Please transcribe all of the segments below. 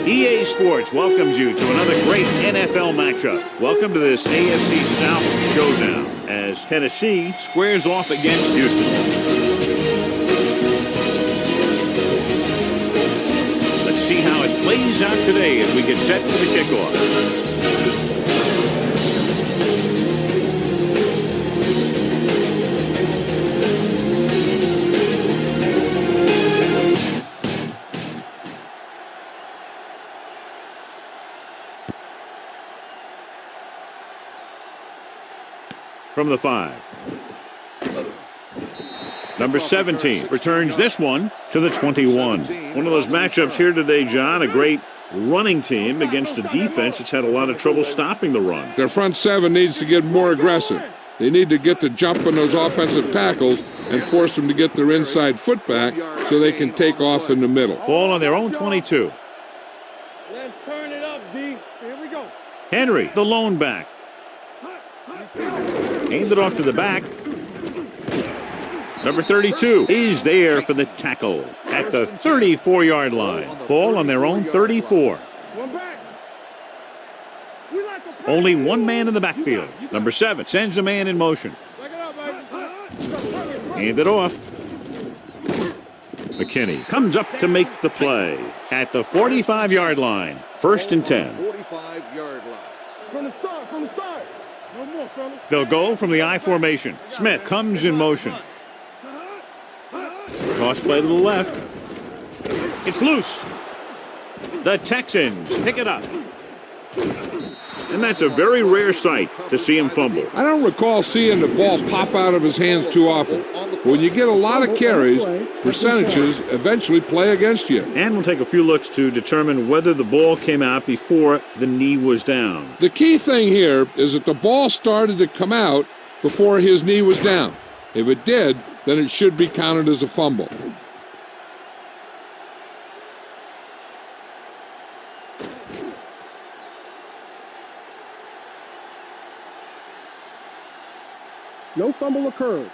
EA Sports welcomes you to another great NFL matchup. Welcome to this AFC South showdown as Tennessee squares off against Houston. Let's see how it plays out today as we get set for the kickoff. From the 5. Number 17 returns this one to the 21. One of those matchups here today, John, a great running team against a defense that's had a lot of trouble stopping the run. Their front seven needs to get more aggressive. They need to get the jump on those offensive tackles and force them to get their inside foot back so they can take off in the middle. Ball on their own 22. Let's turn it up, D. Here we go. Henry, the lone back. Aimed it off to the back. Number 32 is there for the tackle at the 34-yard line. Ball on their own 34. Only one man in the backfield. Number 7 sends a man in motion. Hand it off. McKinney comes up to make the play at the 45-yard line. 1st and 10. 45-yard line. From the start, from the start. No more, fellas. They'll go from the I formation. Smith comes in motion. Toss play to the left. It's loose. The Texans pick it up. And that's a very rare sight to see him fumble. I don't recall seeing the ball pop out of his hands too often. When you get a lot of carries, percentages eventually play against you. And we'll take a few looks to determine whether the ball came out before the knee was down. The key thing here is that the ball started to come out before his knee was down. If it did, then it should be counted as a fumble. No fumble occurred.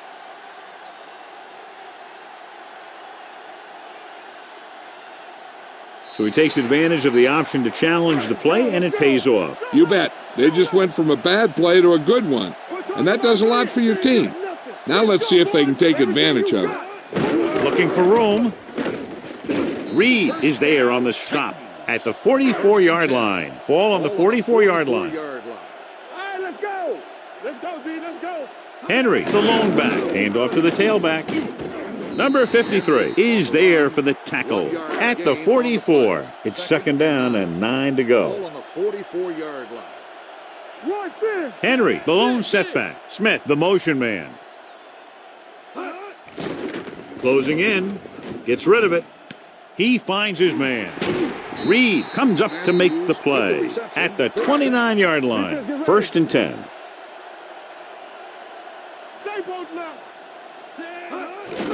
So he takes advantage of the option to challenge the play, and it pays off. You bet. They just went from a bad play to a good one. And that does a lot for your team. Now let's see if they can take advantage of it. Looking for room. Reed is there on the stop at the 44-yard line. Ball on the 44-yard line. All right, let's go. Let's go, D. Let's go. Henry, the lone back. Hand off to the tailback. Number 53 is there for the tackle at the 44. It's 2nd down and 9 to go. On the 44-yard line. Henry, the lone setback. Smith, the motion man. Closing in. Gets rid of it. He finds his man. Reed comes up to make the play at the 29-yard line. 1st and 10.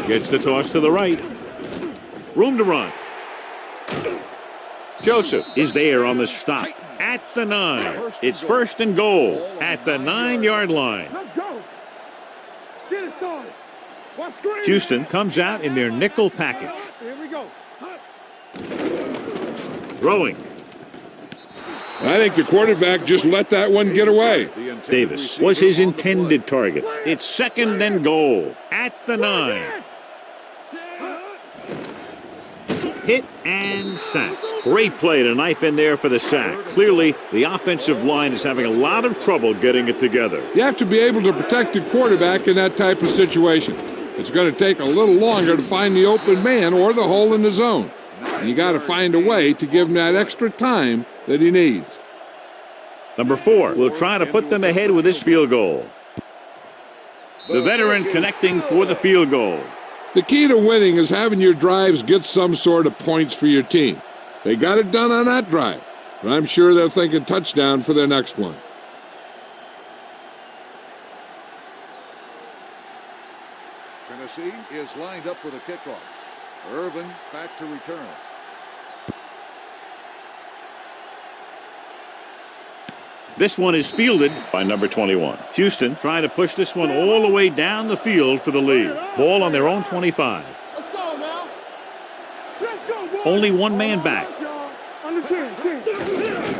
Gets the toss to the right. Room to run. Joseph is there on the stop at the 9. It's 1st and goal at the 9-yard line. Let's go. Get it started. Houston comes out in their nickel package. Here we go. Throwing. I think the quarterback just let that one get away. Davis was his intended target. It's 2nd and goal at the 9. Hit and sack. Great play to knife in there for the sack. Clearly, the offensive line is having a lot of trouble getting it together. You have to be able to protect the quarterback in that type of situation. It's going to take a little longer to find the open man or the hole in the zone. And you got to find a way to give him that extra time that he needs. Number 4 will try to put them ahead with this field goal. The veteran connecting for the field goal. The key to winning is having your drives get some sort of points for your team. They got it done on that drive, but I'm sure they're thinking touchdown for their next one. Tennessee is lined up for the kickoff. Irvin back to return. This one is fielded by number 21. Houston trying to push this one all the way down the field for the lead. Ball on their own 25. Let's go now. Let's go, boys. Only one man back.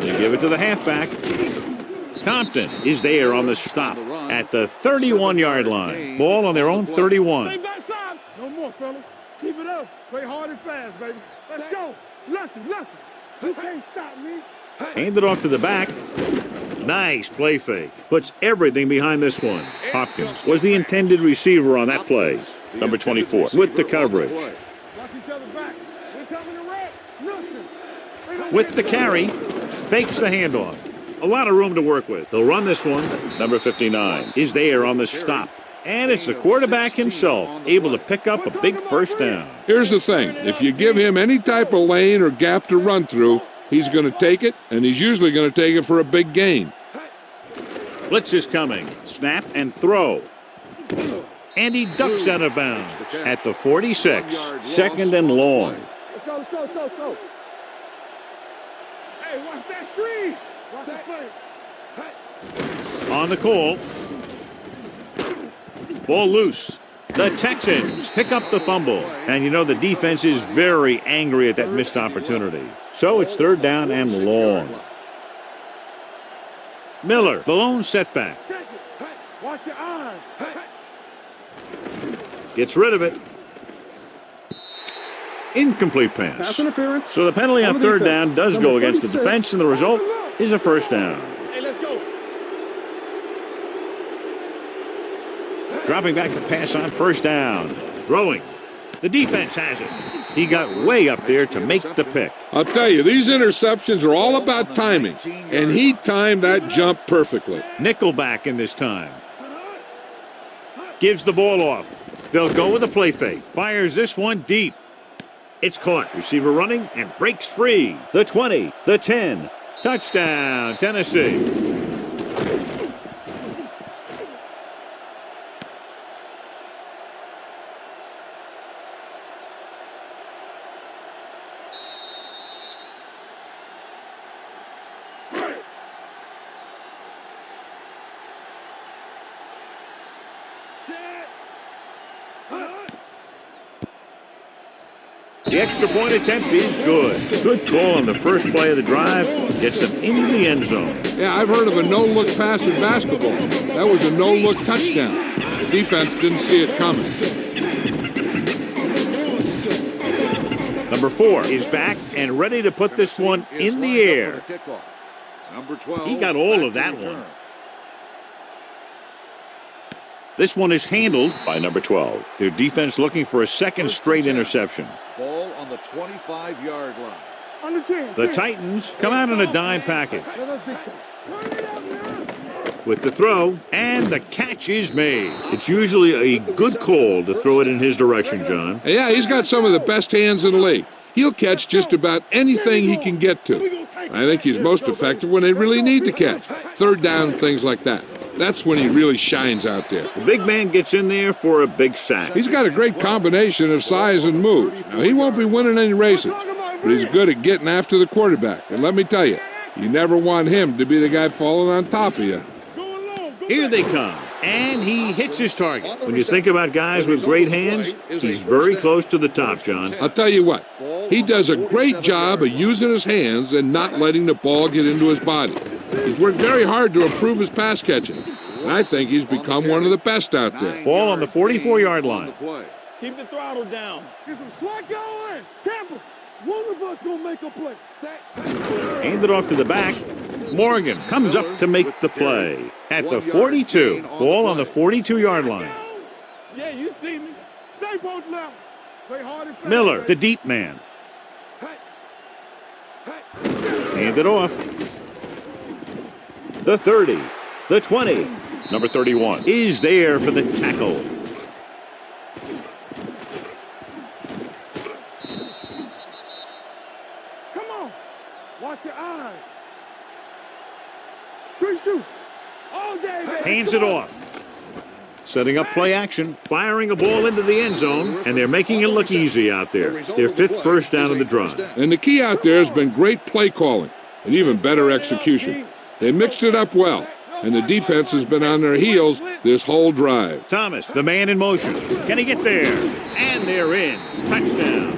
You give it to the halfback. Compton is there on the stop at the 31-yard line. Ball on their own 31. Stay backside. No more, fellas. Keep it up. Play hard and fast, baby. Let's go. Lucky. You can't stop me. Hand it off to the back. Nice play fake. Puts everything behind this one. Hopkins was the intended receiver on that play. Number 24 with the coverage. Watch each other back. We're coming to wreck. Nothing. With the carry, fakes the handoff. A lot of room to work with. They'll run this one. Number 59 is there on the stop. And it's the quarterback himself able to pick up a big first down. Here's the thing. If you give him any type of lane or gap to run through, he's going to take it, and he's usually going to take it for a big gain. Blitz is coming. Snap and throw. And he ducks out of bounds at the 46. Second and long. Let's go. Hey, watch that screen. Watch that play. On the call. Ball loose. The Texans pick up the fumble. And you know the defense is very angry at that missed opportunity. So it's third down and long. Miller, the lone setback. Check it. Watch your eyes. Gets rid of it. Incomplete pass. Pass interference. So the penalty on third down does go against the defense, and the result is a first down. Hey, let's go. Dropping back to pass on first down. Throwing. The defense has it. He got way up there to make the pick. I'll tell you, these interceptions are all about timing, and he timed that jump perfectly. Nickelback in this time. Gives the ball off. They'll go with a play fake. Fires this one deep. It's caught. Receiver running and breaks free. The 20, the 10. Touchdown, Tennessee. The extra point attempt is good. Good call on the first play of the drive. Gets them into the end zone. Yeah, I've heard of a no-look pass in basketball. That was a no-look touchdown. The defense didn't see it coming. Number 4 is back and ready to put this one in the air. He got all of that one. This one is handled by number 12. Their defense looking for a second straight interception. Ball on the 25-yard line. The Titans come out in a dime package. With the throw, and the catch is made. It's usually a good call to throw it in his direction, John. Yeah, he's got some of the best hands in the league. He'll catch just about anything he can get to. I think he's most effective when they really need to catch. Third down, things like that. That's when he really shines out there. The big man gets in there for a big sack. He's got a great combination of size and move. Now, he won't be winning any races, but he's good at getting after the quarterback. And let me tell you, you never want him to be the guy falling on top of you. Here they come, and he hits his target. When you think about guys with great hands, he's very close to the top, John. I'll tell you what, he does a great job of using his hands and not letting the ball get into his body. He's worked very hard to improve his pass catching, and I think he's become one of the best out there. Ball on the 44-yard line. Keep the throttle down. Get some slack going. Tampa, one of us gonna make a play. Hand it off to the back. Morgan comes up to make the play at the 42. Ball on the 42-yard line. Yeah, you see me. Stay both left. Play hard and fast. Miller, the deep man. Hand it off. The 30, the 20. Number 31 is there for the tackle. Come on. Watch your eyes. Great shoot. All day, baby. Hands it off. Setting up play action, firing a ball into the end zone, and they're making it look easy out there. Their 5th first down of the drive. And the key out there has been great play calling and even better execution. They mixed it up well, and the defense has been on their heels this whole drive. Thomas, the man in motion. Can he get there? And they're in. Touchdown.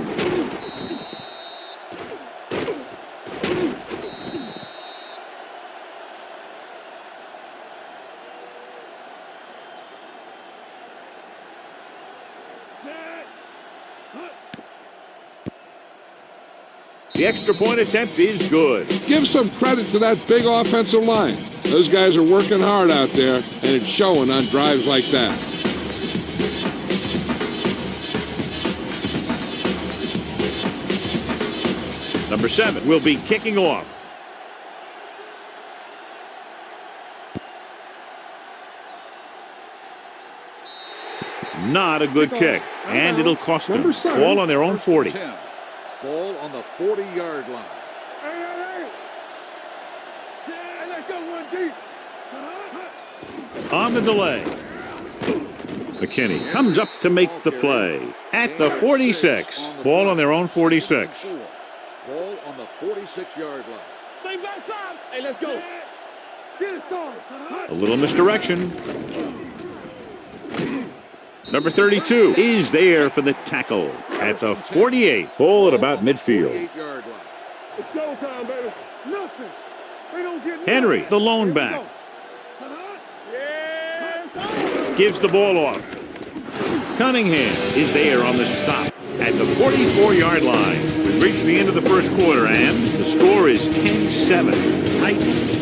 The extra point attempt is good. Give some credit to that big offensive line. Those guys are working hard out there, and it's showing on drives like that. Number 7 will be kicking off. Not a good kick, and it'll cost them. Ball on their own 40. Ball on the 40-yard line. Hey, let's go one deep. On the delay. McKinney comes up to make the play. At the 46. Ball on their own 46. Ball on the 46-yard line. Stay backside. Hey, let's go. Get it started. A little misdirection. Number 32 is there for the tackle. At the 48. Ball at about midfield. 48-yard line. It's showtime, baby. Nothing. They don't get Henry, the lone back, gives the ball off. Cunningham is there on the stop at the 44-yard line. We've reached the end of the first quarter, and the score is 10-7. Titans.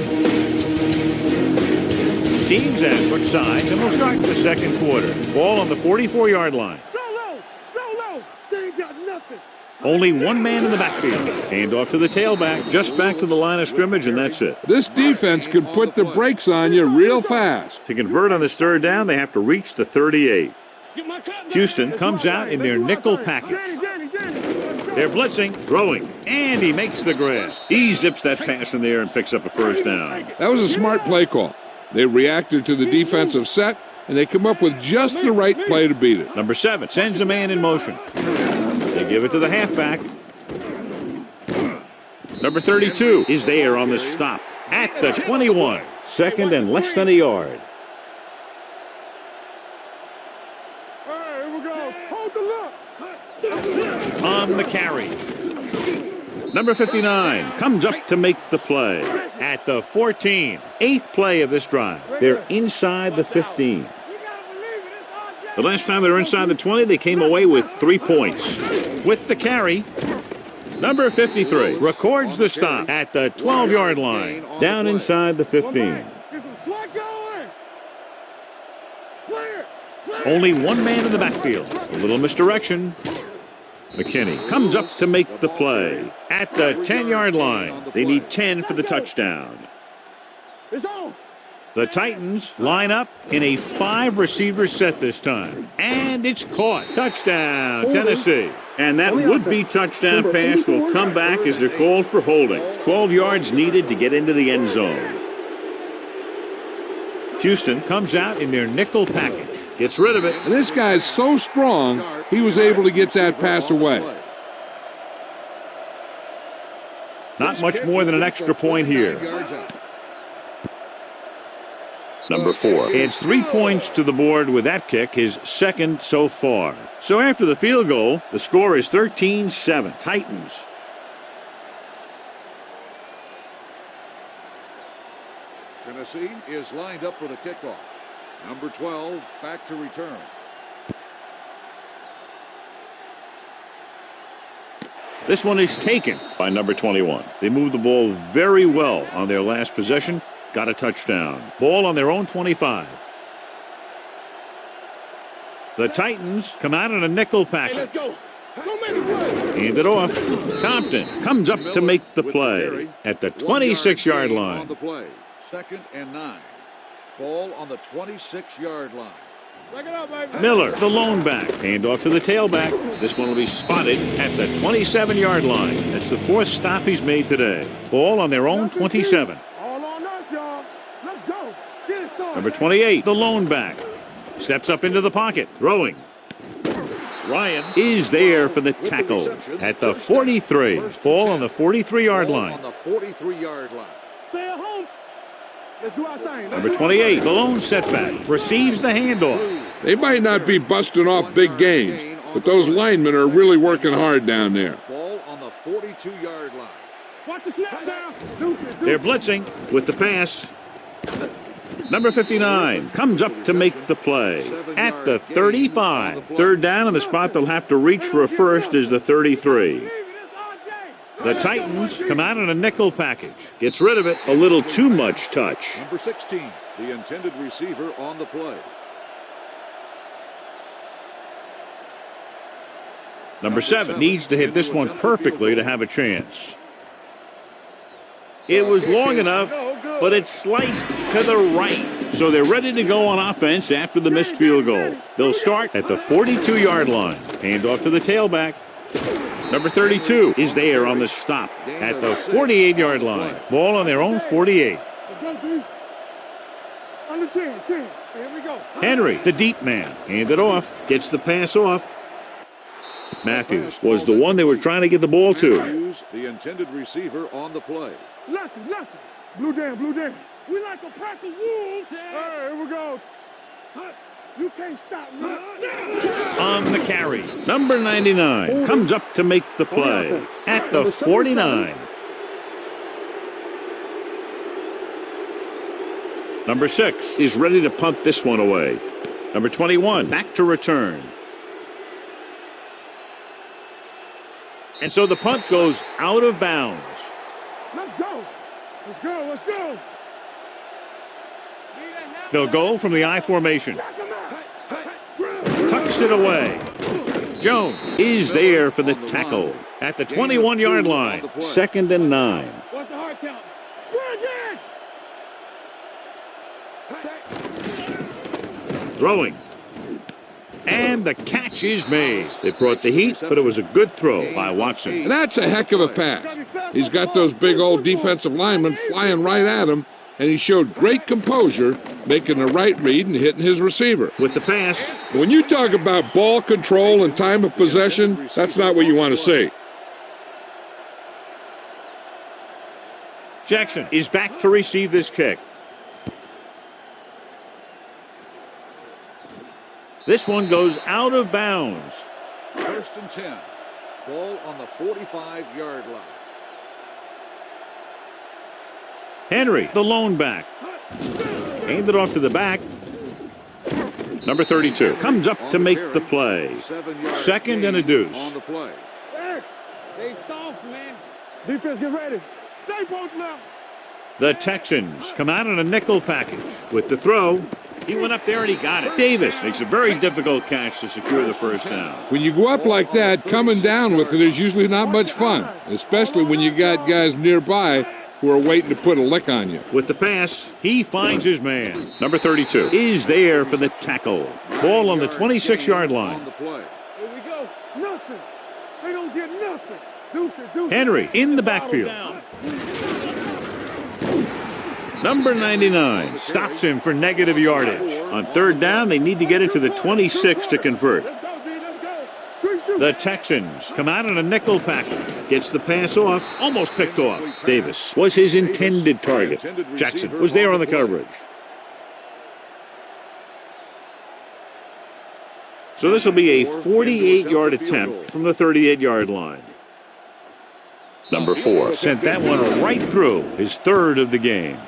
Teams as much size, and we'll start in the second quarter. Ball on the 44-yard line. So low. They ain't got nothing. Only one man in the backfield. Hand off to the tailback, just back to the line of scrimmage, and that's it. This defense can put the brakes on you real fast. To convert on this third down, they have to reach the 38. Get my cut. Houston comes out in their nickel package. They're blitzing, throwing, and he makes the grab. He zips that pass in there and picks up a first down. That was a smart play call. They reacted to the defensive set, and they come up with just the right play to beat it. Number 7 sends a man in motion. They give it to the halfback. Number 32 is there on the stop at the 21. Second and less than a yard. All right, here we go. Hold the look. On the carry. Number 59 comes up to make the play at the 14. 8th play of this drive. They're inside the 15. The last time they were inside the 20, they came away with 3 points. With the carry, number 53 records the stop at the 12-yard line, down inside the 15. Get some slack going. Clear. Only one man in the backfield. A little misdirection. McKinney comes up to make the play at the 10-yard line. They need 10 for the touchdown. It's on. The Titans line up in a 5-receiver set this time. And it's caught. Touchdown, Tennessee. And that would-be touchdown pass will come back as they're called for holding. 12 yards needed to get into the end zone. Houston comes out in their nickel package. Gets rid of it. And this guy's so strong, he was able to get that pass away. Not much more than an extra point here. Number 4 adds 3 points to the board with that kick, his second so far. So after the field goal, the score is 13-7. Titans. Tennessee is lined up for the kickoff. Number 12 back to return. This one is taken by number 21. They moved the ball very well on their last possession. Got a touchdown. Ball on their own 25. The Titans come out in a nickel package. Let's go. Don't make it play. Hand it off. Compton comes up to make the play at the 26-yard On line. the play. 2nd and 9. Ball on the 26-yard line. Back it up, baby. Miller, the lone back. Hand off to the tailback. This one will be spotted at the 27-yard line. That's the 4th stop he's made today. Ball on their own 27. All on us, y'all. Let's go. Get it started. Number 28, the lone back. Steps up into the pocket, throwing. Ryan is there for the tackle at the 43. Ball on the 43-yard line. On the 43-yard line. Stay at home. Let's do our thing. Number 28, the lone setback, receives the handoff. They might not be busting off big games, but those linemen are really working hard down there. Ball on the 42-yard line. Watch the snap down. They're blitzing with the pass. Number 59 comes up to make the play at the 35. Third down, and the spot they'll have to reach for a first is the 33. The Titans come out in a nickel package. Gets rid of it. A little too much touch. Number 16, the intended receiver on the play. Number 7 needs to hit this one perfectly to have a chance. It was long enough, but it's sliced to the right. So they're ready to go on offense after the missed field goal. They'll start at the 42-yard line. Hand off to the tailback. Number 32 is there on the stop at the 48-yard line. Ball on their own 48. Under 10. Here we go. Henry, the deep man, hand it off, gets the pass off. Matthews was the one they were trying to get the ball to. Matthews, the intended receiver on the play. Lucky. Blue down. We like a pack of wolves. Hey, here we go. You can't stop me. On the carry, number 99 comes up to make the play at the 49. Number 6 is ready to punt this one away. Number 21 back to return. And so the punt goes out of bounds. Let's go. They'll go from the I formation. Tucks it away. Jones is there for the tackle at the 21-yard line. 2nd and 9. What's the hard count? Throwing. And the catch is made. It brought the heat, but it was a good throw by Watson. And that's a heck of a pass. He's got those big old defensive linemen flying right at him, and he showed great composure, making the right read and hitting his receiver. With the pass. When you talk about ball control and time of possession, that's not what you want to see. Jackson is back to receive this kick. This one goes out of bounds. 1st and 10. Ball on the 45-yard line. Henry, the lone back. Hand it off to the back. Number 32 comes up to make the play. 2nd and a deuce. On the play. They soft, man. Defense, get ready. Stay both now. The Texans come out in a nickel package. With the throw, he went up there and he got it. Davis makes a very difficult catch to secure the first down. When you go up like that, coming down with it is usually not much fun, especially when you got guys nearby who are waiting to put a lick on you. With the pass, he finds his man. Number 32 is there for the tackle. Ball on the 26-yard line. On the play. Here we go. Nothing. They don't get nothing. Deuce it. Henry in the backfield. Number 99 stops him for negative yardage. On 3rd down, they need to get it to the 26 to convert. The Texans come out in a nickel package. Gets the pass off, almost picked off. Davis was his intended target. Jackson was there on the coverage. So this will be a 48-yard attempt from the 38-yard line. Number 4 sent that one right through, his 3rd of the game.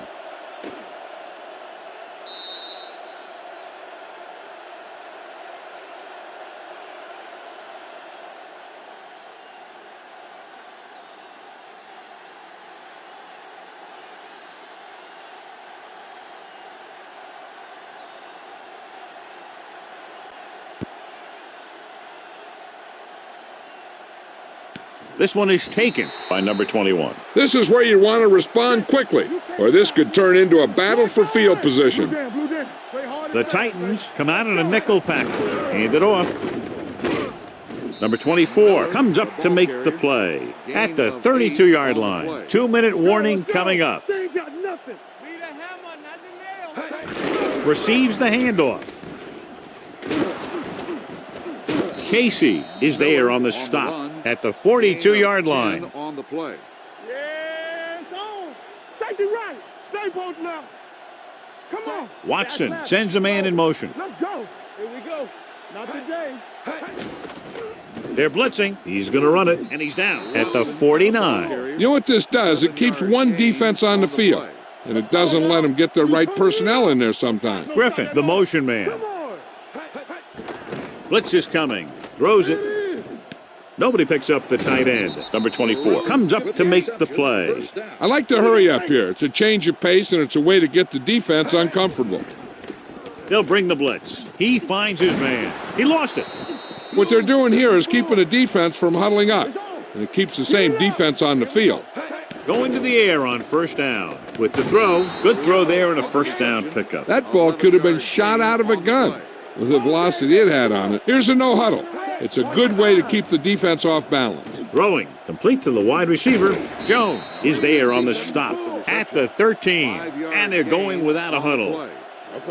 This one is taken by number 21. This is where you want to respond quickly, or this could turn into a battle for field position. The Titans come out in a nickel package. Hand it off. Number 24 comes up to make the play at the 32-yard line. 2-minute warning coming up. They ain't got nothing. Receives the handoff. Casey is there on the stop at the 42-yard line. On the play. Yeah, it's on. Safety right. Stay both now. Come on. Watson sends a man in motion. Let's go. Here we go. Not today. They're blitzing. He's going to run it, and he's down at the 49. You know what this does? It keeps one defense on the field, and it doesn't let them get the right personnel in there sometimes. Griffin, the motion man. Come on. Blitz is coming. Throws it. Nobody picks up the tight end. Number 24 comes up to make the play. I like to hurry up here. It's a change of pace, and it's a way to get the defense uncomfortable. They'll bring the blitz. He finds his man. He lost it. What they're doing here is keeping the defense from huddling up, and it keeps the same defense on the field. Going to the air on first down. With the throw, good throw there and a first down pickup. That ball could have been shot out of a gun with the velocity it had on it. Here's a no huddle. It's a good way to keep the defense off balance. Throwing, complete to the wide receiver. Jones is there on the stop at the 13, and they're going without a huddle.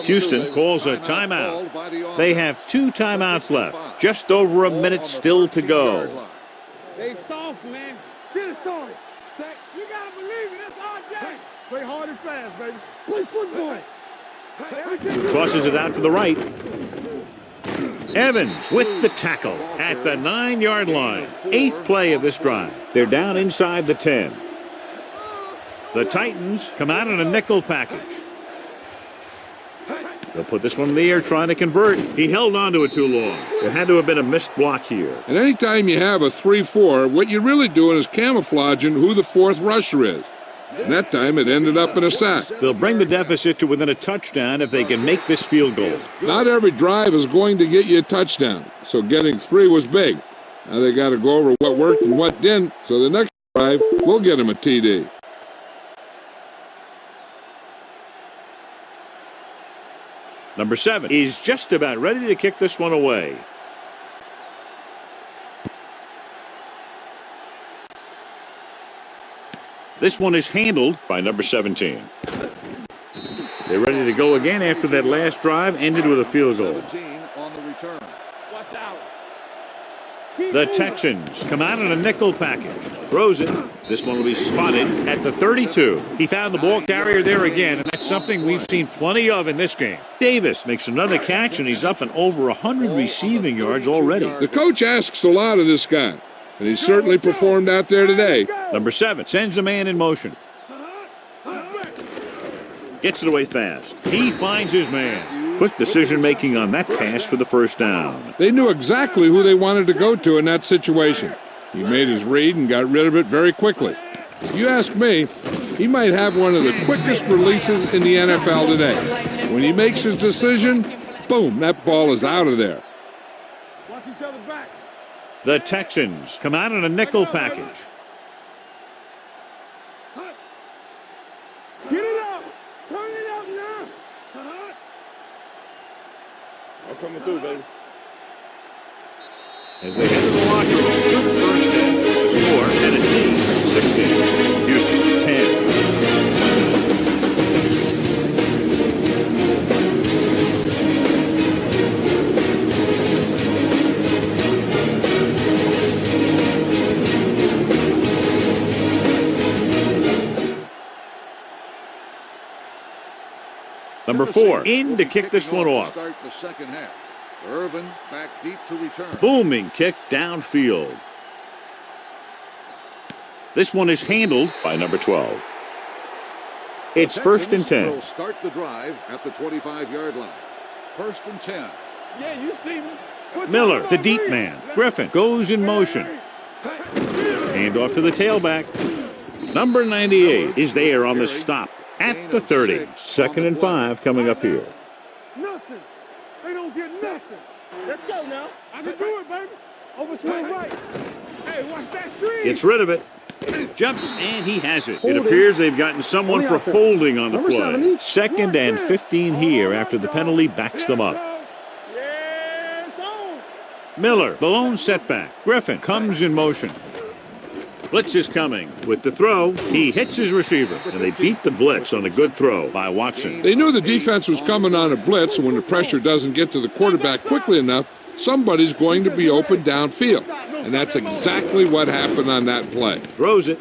Houston calls a timeout. They have 2 timeouts left. Just over a minute still to go. They soft, man. Get it soft. You gotta believe it. That's our game. Play hard and fast, baby. Play football. Crosses it out to the right. Evans with the tackle at the 9-yard line. 8th play of this drive. They're down inside the 10. The Titans come out in a nickel package. They'll put this one in the air trying to convert. He held on to it too long. There had to have been a missed block here. And anytime you have a 3-4, what you're really doing is camouflaging who the 4th rusher is. And that time it ended up in a sack. They'll bring the deficit to within a touchdown if they can make this field goal. Not every drive is going to get you a touchdown, so getting 3 was big. Now they got to go over what worked and what didn't, so the next drive, we'll get them a TD. Number 7 is just about ready to kick this one away. This one is handled by number 17. They're ready to go again after that last drive ended with a field goal. The Texans come out in a nickel package. Throws it. This one will be spotted at the 32. He found the ball carrier there again, and that's something we've seen plenty of in this game. Davis makes another catch, and he's up and over 100 receiving yards already. The coach asks a lot of this guy, and he certainly performed out there today. Number 7 sends a man in motion. Gets it away fast. He finds his man. Quick decision-making on that pass for the first down. They knew exactly who they wanted to go to in that situation. He made his read and got rid of it very quickly. If you ask me, he might have one of the quickest releases in the NFL today. When he makes his decision, boom, that ball is out of there. Watch each other back. The Texans come out in a nickel package. Get it up. Turn it up now. I'm coming through, baby. As they head to the locker room, first down. The score, Tennessee 16, Houston 10. Number 4 in to kick this one off. Start the second half. Irvin back deep to return. Booming kick downfield. This one is handled by number 12. It's first and 10. Will start the drive at the 25-yard line. First and 10. Yeah, you see me. Miller, the deep man. Griffin goes in motion. Hand off to the tailback. Number 98 is there on the stop at the 30. Second and 5 coming up here. Nothing. They don't get nothing. Let's go now. I can do it, baby. Over to the right. Hey, watch that screen. Gets rid of it. Jumps, and he has it. It appears they've gotten someone for holding on the play. Second and 15 here after the penalty backs them up. Miller, the lone setback. Griffin comes in motion. Blitz is coming. With the throw, he hits his receiver, and they beat the blitz on a good throw by Watson. They knew the defense was coming on a blitz, and when the pressure doesn't get to the quarterback quickly enough, somebody's going to be open downfield. And that's exactly what happened on that play. Throws it.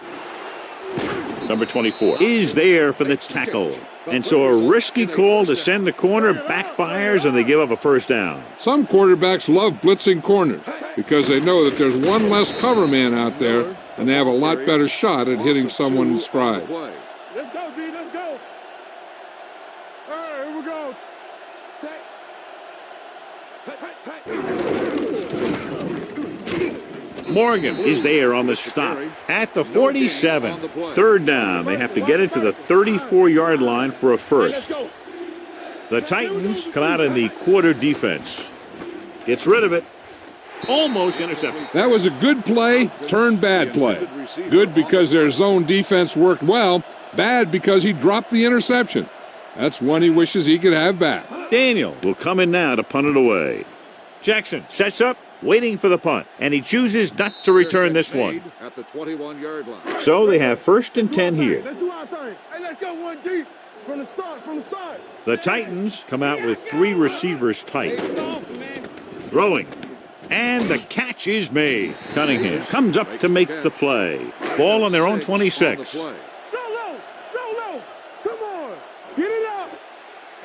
Number 24 is there for the tackle. And so a risky call to send the corner backfires, and they give up a first down. Some quarterbacks love blitzing corners because they know that there's one less cover man out there, and they have a lot better shot at hitting someone in stride. Let's go, D. Let's go. All right, here we go. Morgan is there on the stop at the 47. Third down. They have to get it to the 34-yard line for a first. The Titans come out in the quarter defense. Gets rid of it. Almost intercepted. That was a good play, turned bad play. Good because their zone defense worked well. Bad because he dropped the interception. That's one he wishes he could have back. Daniel will come in now to punt it away. Jackson sets up, waiting for the punt, and he chooses not to return this one. At the 21-yard line. So they have 1st and 10 here. Let's do our thing. Hey, let's go 1G from the start. The Titans come out with 3 receivers tight. Throwing. And the catch is made. Cunningham comes up to make the play. Ball on their own 26. So low. Come on. Get it up.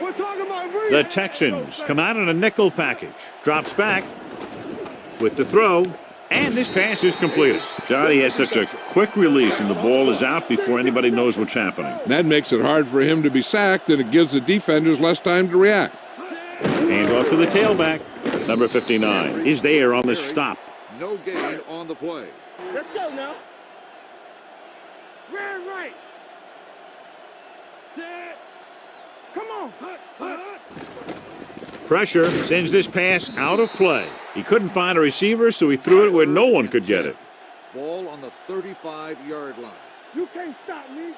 We're talking about read. The Texans come out in a nickel package. Drops back with the throw. And this pass is completed. Johnny has such a quick release, and the ball is out before anybody knows what's happening. That makes it hard for him to be sacked, and it gives the defenders less time to react. Hand off to the tailback. Number 59 is there on the stop. No gain on the play. Let's go now. Ran right. Set. Come on. Pressure sends this pass out of play. He couldn't find a receiver, so he threw it where no one could get it. Ball on the 35-yard line. You can't stop me.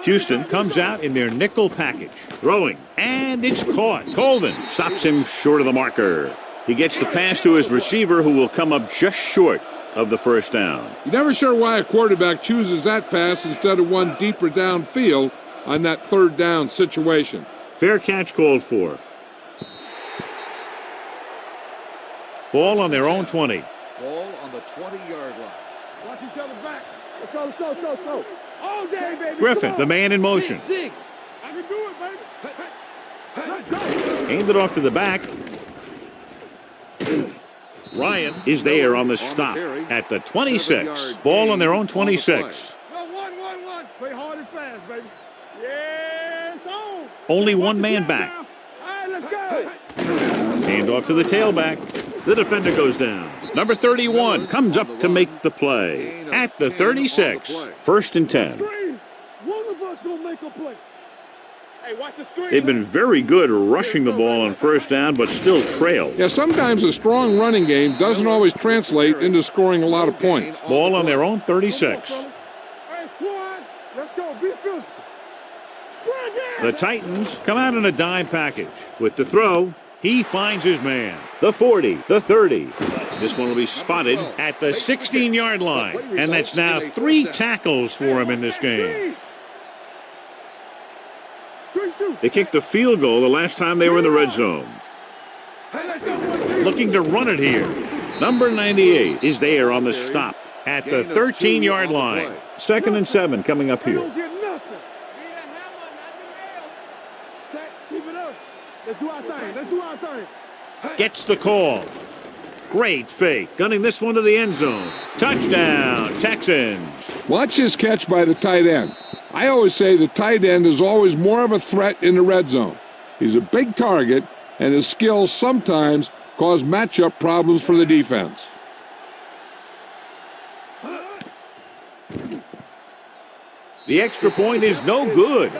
Houston comes out in their nickel package. Throwing, and it's caught. Colvin stops him short of the marker. He gets the pass to his receiver, who will come up just short of the first down. You're never sure why a quarterback chooses that pass instead of one deeper downfield on that third down situation. Fair catch called for. Ball on their own 20. Ball on the 20-yard line. Watch each other back. Let's go. All day, baby. Griffin, the man in motion. Zig. I can do it, baby. Let's go. Hand it off to the back. Ryan is there on the stop at the 26. Ball on their own 26. No, one. Play hard and fast, baby. Yes, on. Only one man back. All right, let's go. Hand off to the tailback. The defender goes down. Number 31 comes up to make the play at the 36. 1st and 10. One of us gonna make a play. Hey, watch the screen. They've been very good rushing the ball on first down, but still trail. Yeah, sometimes a strong running game doesn't always translate into scoring a lot of points. Ball on their own 36. Hey, squad, let's go. Be physical. The Titans come out in a dime package. With the throw, he finds his man. The 40, the 30. This one will be spotted at the 16-yard line. And that's now 3 tackles for him in this game. They kicked a field goal the last time they were in the red zone. Looking to run it here. Number 98 is there on the stop at the 13-yard line. 2nd and 7 coming up here. Let's do our thing. Gets the call. Great fake. Gunning this one to the end zone. Touchdown, Texans. Watch his catch by the tight end. I always say the tight end is always more of a threat in the red zone. He's a big target, and his skills sometimes cause matchup problems for the defense. The extra point is no good.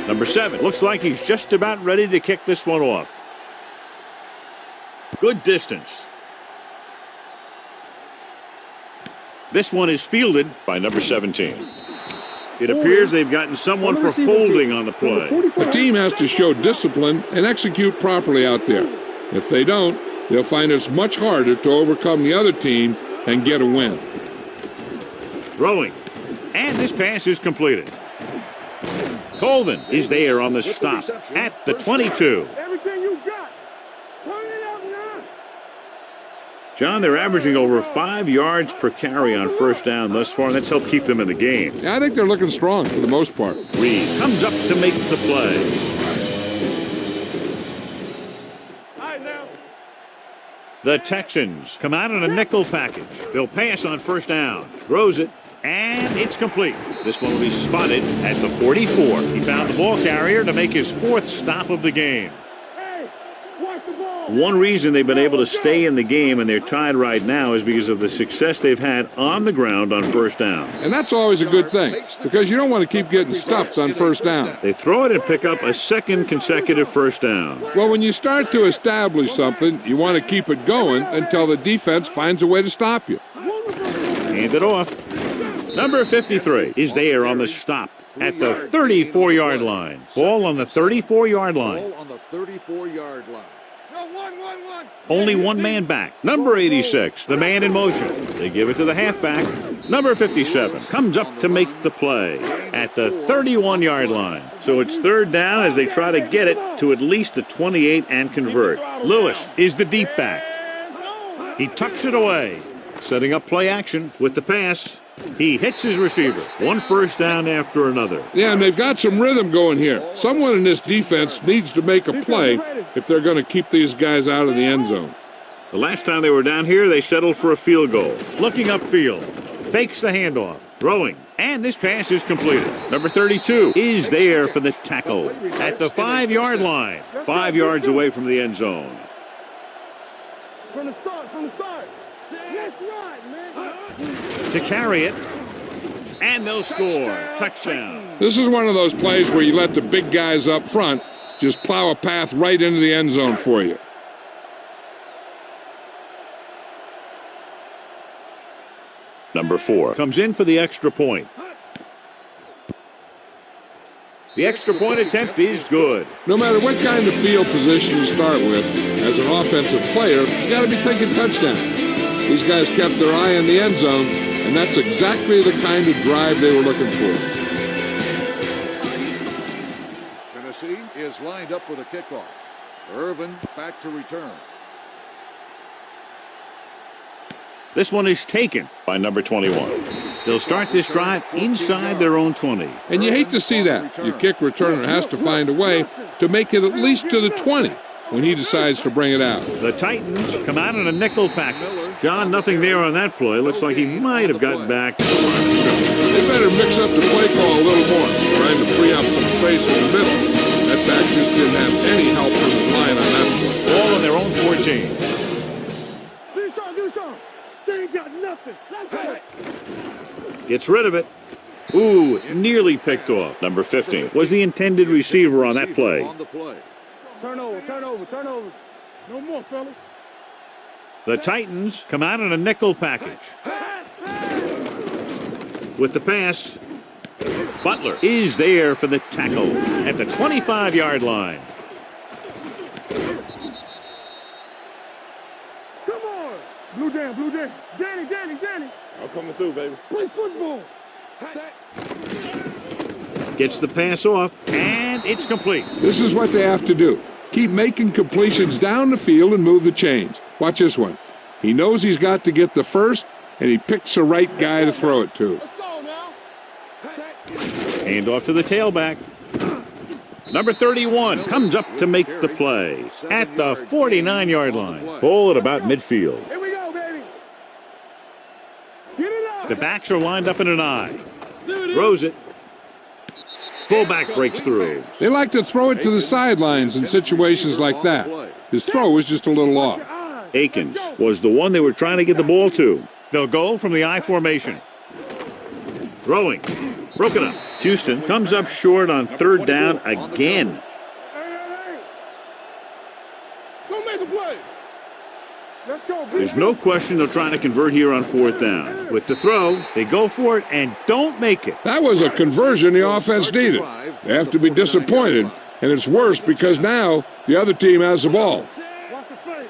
Number 7 looks like he's just about ready to kick this one off. Good distance. This one is fielded by number 17. It appears they've gotten someone for holding on the play. The team has to show discipline and execute properly out there. If they don't, they'll find it's much harder to overcome the other team and get a win. Throwing. And this pass is completed. Colvin is there on the stop at the 22. Everything you got. Turn it up now. John, they're averaging over 5 yards per carry on first down thus far, and that's helped keep them in the game. Yeah, I think they're looking strong for the most part. Reed comes up to make the play. All right, now. The Texans come out in a nickel package. They'll pass on first down. Throws it. and it's complete. This one will be spotted at the 44. He found the ball carrier to make his 4th stop of the game. One reason they've been able to stay in the game and they're tied right now is because of the success they've had on the ground on first down. And that's always a good thing, because you don't want to keep getting stuffed on first down. They throw it and pick up a 2nd consecutive first down. Well, when you start to establish something, you want to keep it going until the defense finds a way to stop you. Hand it off. Number 53 is there on the stop at the 34-yard line. Ball on the 34-yard line. Ball on the 34-yard line. Only one man back. Number 86, the man in motion. They give it to the halfback. Number 57 comes up to make the play at the 31-yard line. So it's 3rd down as they try to get it to at least the 28 and convert. Lewis is the deep back. He tucks it away, setting up play action with the pass. He hits his receiver. 1 first down after another. Yeah, and they've got some rhythm going here. Someone in this defense needs to make a play if they're going to keep these guys out of the end zone. The last time they were down here, they settled for a field goal. Looking upfield. Fakes the handoff. Throwing. And this pass is completed. Number 32 is there for the tackle at the 5-yard line. 5 yards away from the end zone. From the start. That's right, man. To carry it, and they'll score. Touchdown. This is one of those plays where you let the big guys up front just plow a path right into the end zone for you. Number 4 comes in for the extra point. The extra point attempt is good. No matter what kind of field position you start with, as an offensive player, you got to be thinking touchdown. These guys kept their eye on the end zone, and that's exactly the kind of drive they were looking for. Tennessee is lined up for the kickoff. Irvin back to return. This one is taken by number 21. They'll start this drive inside their own 20. And you hate to see that. Your kick returner has to find a way to make it at least to the 20 when he decides to bring it out. The Titans come out in a nickel package. John, nothing there on that play. Looks like he might have gotten back to the line of scrimmage. They better mix up the play call a little more, trying to free up some space in the middle. That back just didn't have any help from the line on that play. All on their own 14. Do something. They ain't got nothing. That's it. Gets rid of it. Ooh, nearly picked off. Number 15 was the intended receiver on that play. Turnover. No more, fellas. The Titans come out in a nickel package. With the pass, Butler is there for the tackle at the 25-yard line. Come on. Blue Dan. Danny. I'm coming through, baby. Play football. Gets the pass off, and it's complete. This is what they have to do. Keep making completions down the field and move the chains. Watch this one. He knows he's got to get the first, and he picks the right guy to throw it to. Let's go now. Hand off to the tailback. Number 31 comes up to make the play at the 49-yard line. Ball at about midfield. Here we go, baby. Get it up. The backs are lined up in an I. Throws it. Fullback breaks through. They like to throw it to the sidelines in situations like that. His throw was just a little off. Akins was the one they were trying to get the ball to. They'll go from the I formation. Throwing. Broken up. Houston comes up short on 3rd down again. Hey. Go make a play. Let's go. There's no question they're trying to convert here on 4th down. With the throw, they go for it and don't make it. That was a conversion the offense needed. They have to be disappointed, and it's worse because now the other team has the ball. Watch the fake.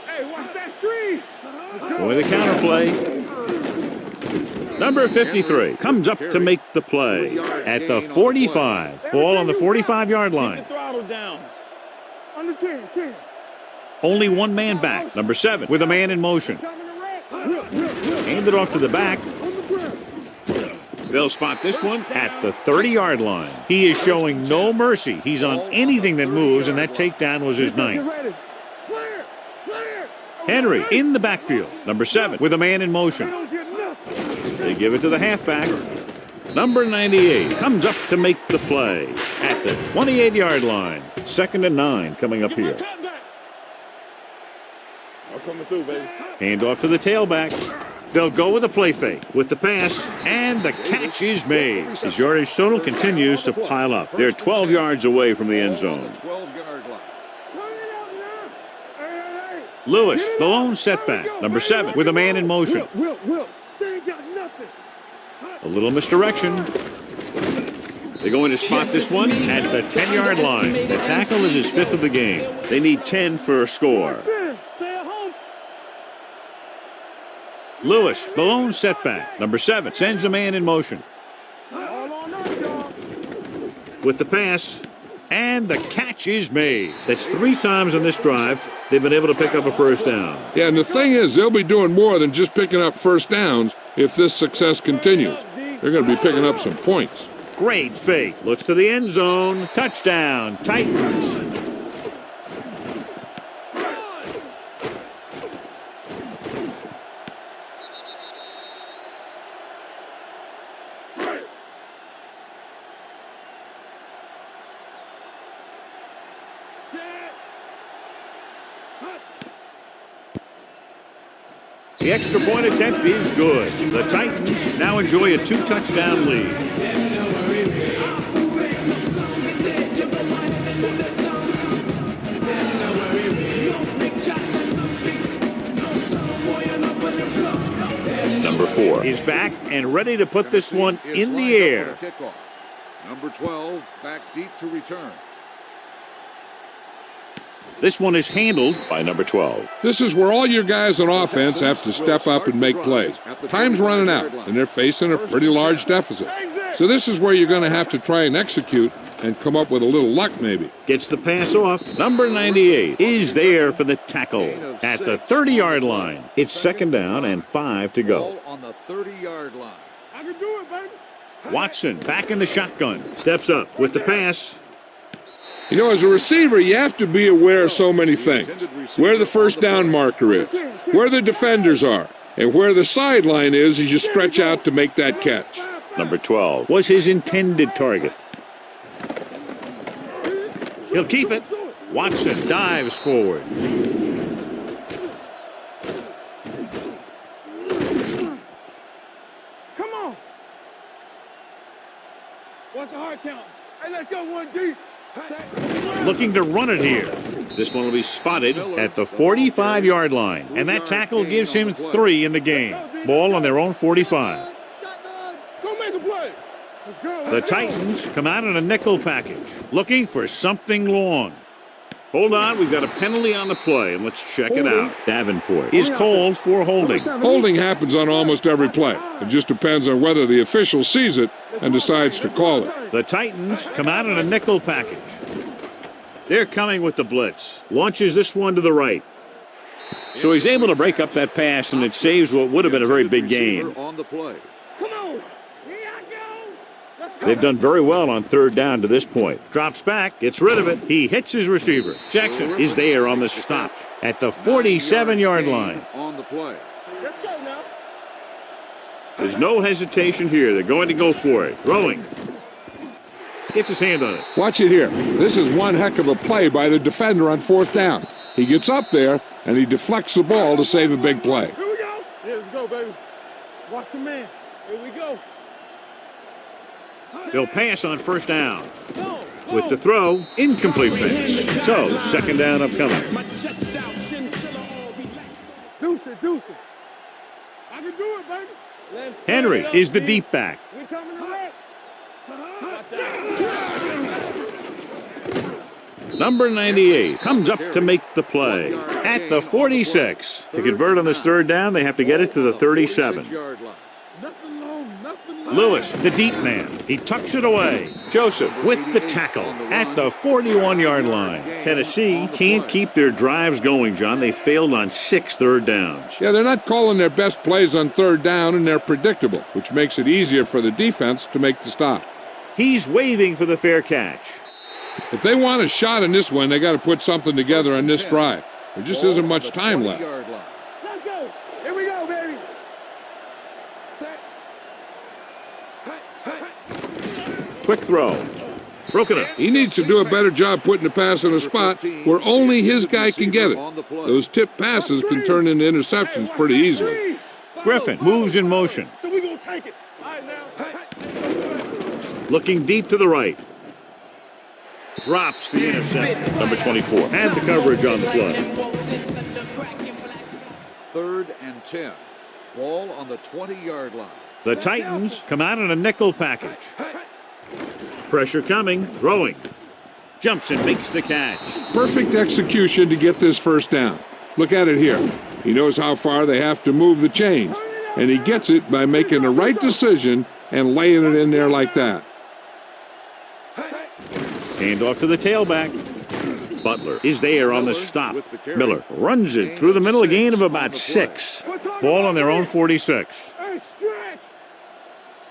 Hey, watch that screen. With the counterplay. Number 53 comes up to make the play at the 45. Ball on the 45-yard line. Throttle down. Under 10. Only one man back. Number 7 with a man in motion. Hand it off to the back. They'll spot this one at the 30-yard line. He is showing no mercy. He's on anything that moves, and that takedown was his 9th. Henry in the backfield. Number 7 with a man in motion. They give it to the halfback. Number 98 comes up to make the play at the 28-yard line. 2nd and 9 coming up here. I'm coming through, baby. Hand off to the tailback. They'll go with a play fake with the pass, and the catch is made. His yardage total continues to pile up. They're 12 yards away from the end zone. 12-yard line. Lewis, the lone setback. Number 7 with a man in motion. Will. They ain't got nothing. A little misdirection. They're going to spot this one at the 10-yard line. The tackle is his 5th of the game. They need 10 for a score. Stay at home. Lewis, the lone setback. Number 7 sends a man in motion. All on us, y'all. With the pass, and the catch is made. That's 3 times on this drive they've been able to pick up a first down. Yeah, and the thing is, they'll be doing more than just picking up first downs if this success continues. They're going to be picking up some points. Great fake. Looks to the end zone. Touchdown, Titans. The extra point attempt is good. The Titans now enjoy a 2-touchdown lead. Number 4 is back and ready to put this one in the air. Number 12 back deep to return. This one is handled by number 12. This is where all your guys on offense have to step up and make plays. Time's running out, and they're facing a pretty large deficit. So this is where you're going to have to try and execute and come up with a little luck maybe. Gets the pass off. Number 98 is there for the tackle at the 30-yard line. It's 2nd down and 5 to go. On the 30-yard line. I can do it, baby. Watson back in the shotgun. Steps up with the pass. You know, as a receiver, you have to be aware of so many things. Where the first down marker is, where the defenders are, and where the sideline is as you stretch out to make that catch. Number 12 was his intended target. He'll keep it. Watson dives forward. Come on. What's the hard count? Hey, let's go 1 deep. Looking to run it here. This one will be spotted at the 45-yard line. And that tackle gives him 3 in the game. Ball on their own 45. Go make a play. Let's go. The Titans come out in a nickel package, looking for something long. Hold on, we've got a penalty on the play, and let's check it out. Davenport is called for holding. Holding happens on almost every play. It just depends on whether the official sees it and decides to call it. The Titans come out in a nickel package. They're coming with the blitz. Launches this one to the right. So he's able to break up that pass, and it saves what would have been a very big gain. On the play. Come on. Here I go. Let's go. They've done very well on 3rd down to this point. Drops back, gets rid of it. He hits his receiver. Jackson is there on the stop at the 47-yard line. On the play. Let's go now. There's no hesitation here. They're going to go for it. Throwing. Gets his hand on it. Watch it here. This is one heck of a play by the defender on 4th down. He gets up there, and he deflects the ball to save a big play. Here we go. Here we go, baby. Watch the man. Here we go. They'll pass on 1st down. With the throw, incomplete pass. So, 2nd down upcoming. Deuce it. I can do it, baby. Henry is the deep back. We coming to that. Number 98 comes up to make the play at the 46. To convert on this 3rd down, they have to get it to the 37. Nothing long. Lewis, the deep man. He tucks it away. Joseph with the tackle at the 41-yard line. Tennessee can't keep their drives going, John. They failed on 6 3rd downs. Yeah, they're not calling their best plays on 3rd down, and they're predictable, which makes it easier for the defense to make the stop. He's waving for the fair catch. If they want a shot in this one, they got to put something together on this drive. There just isn't much time left. Let's go. Here we go, baby. Set. Quick throw. Broken up. He needs to do a better job putting the pass in a spot where only his guy can get it. Those tip passes can turn into interceptions pretty easily. Griffin moves in motion. So we gonna take it. All right, now. Looking deep to the right. Drops the interception. Number 24 had the coverage on the play. 3rd and 10. Ball on the 20-yard line. The Titans come out in a nickel package. Pressure coming, throwing. Jumps and makes the catch. Perfect execution to get this first down. Look at it here. He knows how far they have to move the chains, and he gets it by making the right decision and laying it in there like that. Hand off to the tailback. Butler is there on the stop. Miller runs it through the middle, a gain of about 6. Ball on their own 46. Hey, stretch.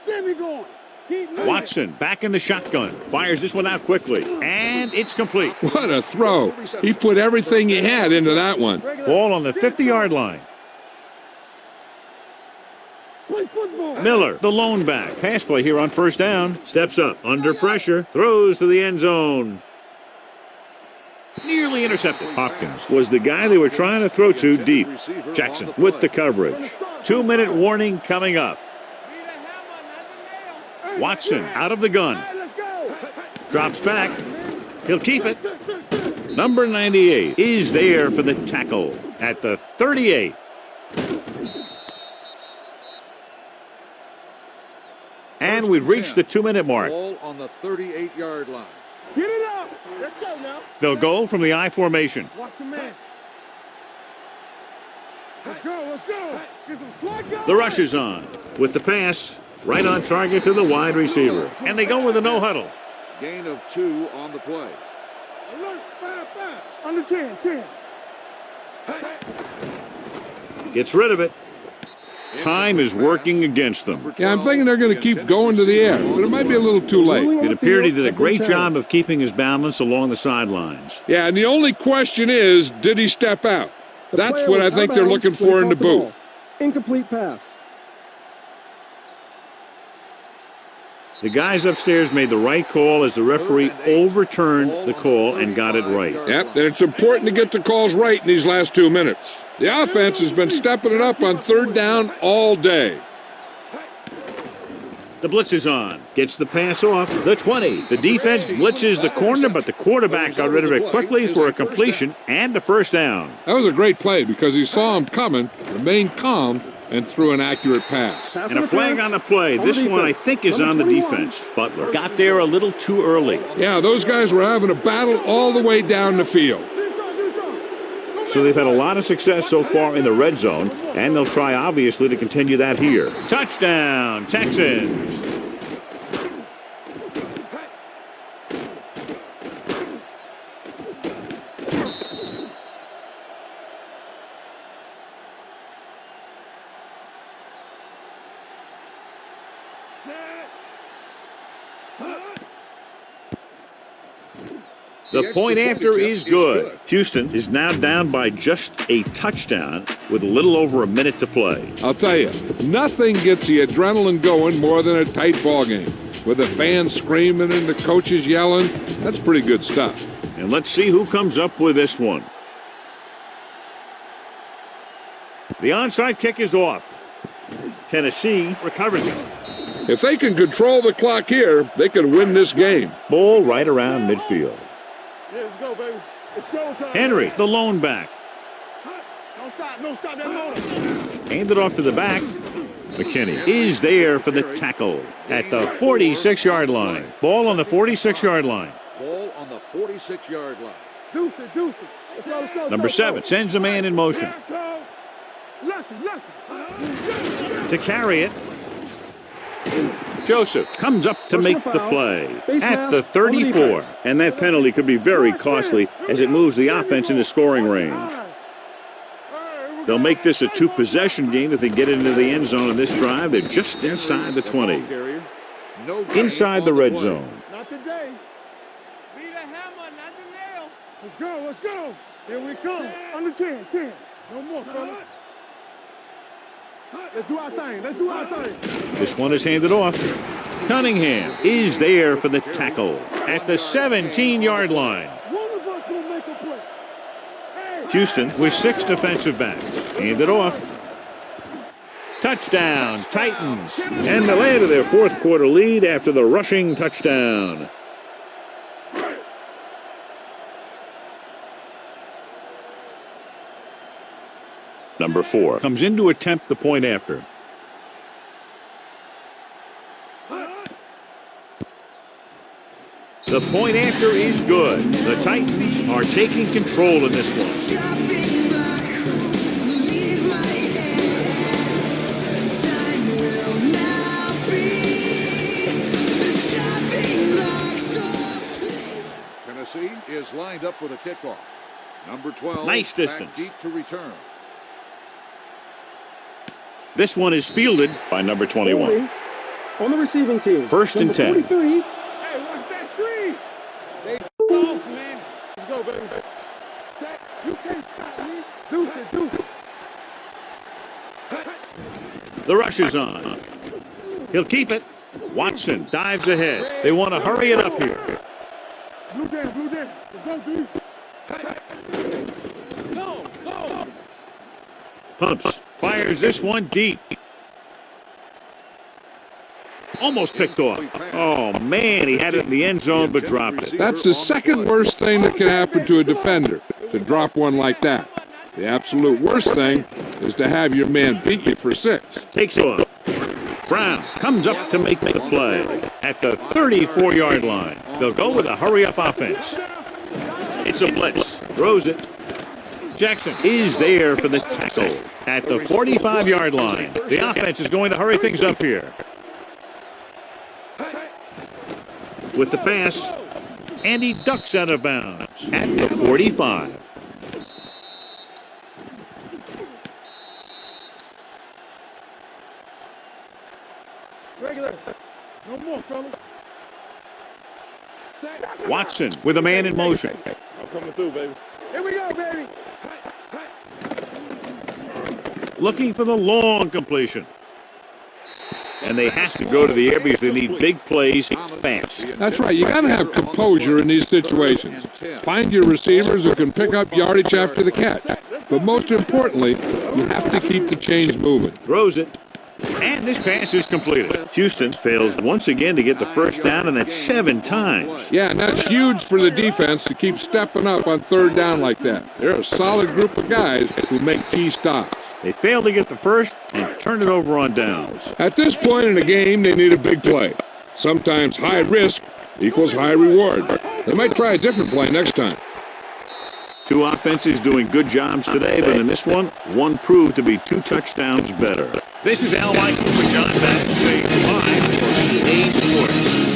Get me going. Keep moving. Watson back in the shotgun. Fires this one out quickly. And it's complete. What a throw. He put everything he had into that one. Ball on the 50-yard line. Play football. Miller, the lone back. Pass play here on first down. Steps up, under pressure, throws to the end zone. Nearly intercepted. Hopkins was the guy they were trying to throw to deep. Jackson with the coverage. 2-minute warning coming up. Watson out of the gun. Let's go. Drops back. He'll keep it. Number 98 is there for the tackle at the 38. And we've reached the 2-minute mark. Ball on the 38-yard line. Get it up. Let's go now. They'll go from the I formation. Watch the man. Let's go. Let's go. Get some slack going. The rush is on with the pass right on target to the wide receiver. And they go with a no huddle. Gain of 2 on the play. Alert. 5. Under 10. Gets rid of it. Time is working against them. Yeah, I'm thinking they're going to keep going to the air, but it might be a little too late. It appeared he did a great job of keeping his balance along the sidelines. Yeah, and the only question is, did he step out? That's what I think they're looking for in the booth. Incomplete pass. The guys upstairs made the right call as the referee overturned the call and got it right. Yep, and it's important to get the calls right in these last 2 minutes. The offense has been stepping it up on 3rd down all day. The blitz is on. Gets the pass off. The 20. The defense blitzes the corner, but the quarterback got rid of it quickly for a completion and a first down. That was a great play because he saw him coming, remained calm, and threw an accurate pass. And a flag on the play. This one, I think, is on the defense. Butler got there a little too early. Yeah, those guys were having a battle all the way down the field. So they've had a lot of success so far in the red zone, and they'll try, obviously, to continue that here. Touchdown, Texans. The point after is good. Houston is now down by just a touchdown with a little over a minute to play. I'll tell you, nothing gets the adrenaline going more than a tight ball game. With the fans screaming and the coaches yelling, that's pretty good stuff. And let's see who comes up with this one. The onside kick is off. Tennessee recovers it. If they can control the clock here, they can win this game. Ball right around midfield. Yeah, let's go, baby. It's showtime. Henry, the lone back. Don't stop that motor. Handed off to the back. McKinney is there for the tackle at the 46-yard line. Ball on the 46-yard line. Ball on the 46-yard line. Deuce it. Let's go. Number 7 sends a man in motion. Lucky. To carry it. Joseph comes up to make the play at the 34. And that penalty could be very costly as it moves the offense into scoring range. They'll make this a 2-possession game if they get into the end zone in this drive. They're just inside the 20. Inside the red zone. Not today. Be the hammer, not the nail. Let's go. Here we come. Under 10. No more, fella. Let's do our thing. Let's do our thing. This one is handed off. Cunningham is there for the tackle at the 17-yard line. One of us will make a play. Hey. Houston with 6 defensive backs. Handed off. Touchdown, Titans. And they landed their fourth quarter lead after the rushing touchdown. Number 4 comes in to attempt the point after. The point after is good. The Titans are taking control in this one. Tennessee is lined up for the kickoff. Number 12. Nice distance. Back deep to return. This one is fielded by number 21. On the receiving team. First and 10. 43. Hey, watch that screen. They off, man. Let's go, baby. Set. You can't stop me. Deuce it, deuce it. The rush is on. He'll keep it. Watson dives ahead. They want to hurry it up here. Blue down, blue down. Let's go, dude. No, no. Pumps. Fires this one deep. Almost picked off. Oh, man, he had it in the end zone but dropped it. That's the second worst thing that can happen to a defender, to drop one like that. The absolute worst thing is to have your man beat you for 6. Takes off. Brown comes up to make the play at the 34-yard line. They'll go with a hurry-up offense. It's a blitz. Throws it. Jackson is there for the tackle at the 45-yard line. The offense is going to hurry things up here. With the pass, and he ducks out of bounds at the 45. Regular. No more, fellas. Watson with a man in motion. I'm coming through, baby. Here we go, baby. Looking for the long completion. And they have to go to the air because they need big plays fast. That's right. You got to have composure in these situations. Find your receivers who can pick up yardage after the catch. But most importantly, you have to keep the chains moving. Throws it. And this pass is completed. Houston fails once again to get the first down, and that's 7 times. Yeah, and that's huge for the defense to keep stepping up on third down like that. They're a solid group of guys who make key stops. They fail to get the first and turn it over on downs. At this point in the game, they need a big play. Sometimes high risk equals high reward. They might try a different play next time. 2 offenses doing good jobs today, but in this one proved to be 2 touchdowns better. This is Al Michaels for John Madden saying goodbye for EA Sports.